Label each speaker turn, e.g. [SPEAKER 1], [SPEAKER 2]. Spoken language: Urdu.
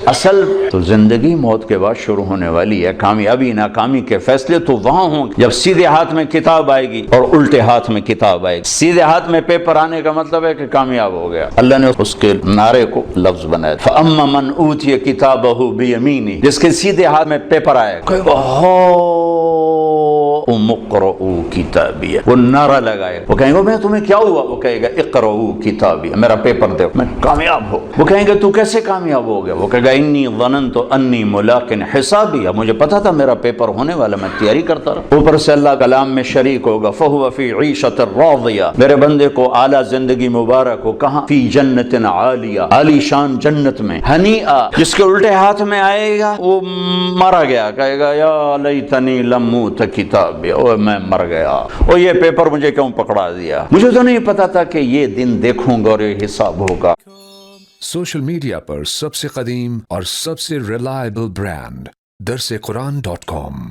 [SPEAKER 1] اصل تو زندگی موت کے بعد شروع ہونے والی ہے، کامیابی ناکامی کے فیصلے تو وہاں ہوں جب سیدھے ہاتھ میں کتاب آئے گی اور الٹے ہاتھ میں کتاب آئے گی۔ سیدھے ہاتھ میں پیپر آنے کا مطلب ہے کہ کامیاب ہو گیا۔ اللہ نے اس کے نعرے کو لفظ بنایا، فَأَمَّا مَنْ أُوتِيَ كِتَابَهُ بِيَمِينِهِ، جس کے سیدھے ہاتھ میں پیپر آئے گا، اقرؤوا کتابیہ، وہ نعرہ لگائے، وہ کہیں گے میں تمہیں کیا ہوا؟ وہ کہے گا اقرؤوا کتابیہ، میرا پیپر دو، میں کامیاب ہو۔ وہ کہیں گے تو کیسے کامیاب ہو گیا؟ وہ کہے گا انی ظننت انی ملاق حسابیہ، مجھے پتا تھا میرا پیپر ہونے والا، میں تیاری کرتا رہا۔ اوپر سے اللہ کلام میں شریک ہوگا، فہو فی عیشۃ راضیہ، میرے بندے کو اعلیٰ زندگی مبارک ہو، کہاں؟ فی جنت عالیہ، عالی شان جنت میں، ہنیئا۔ جس کے الٹے ہاتھ میں آئے گا وہ مارا گیا، کہے گا یا لیتنی لم اوت کتاب، او میں مر گیا، او یہ پیپر مجھے کیوں پکڑا دیا، مجھے تو نہیں پتا تھا کہ یہ دن دیکھوں گا اور یہ حساب ہوگا۔
[SPEAKER 2] سوشل میڈیا پر سب سے قدیم اور سب سے ریلائبل برانڈ درسقرآن.com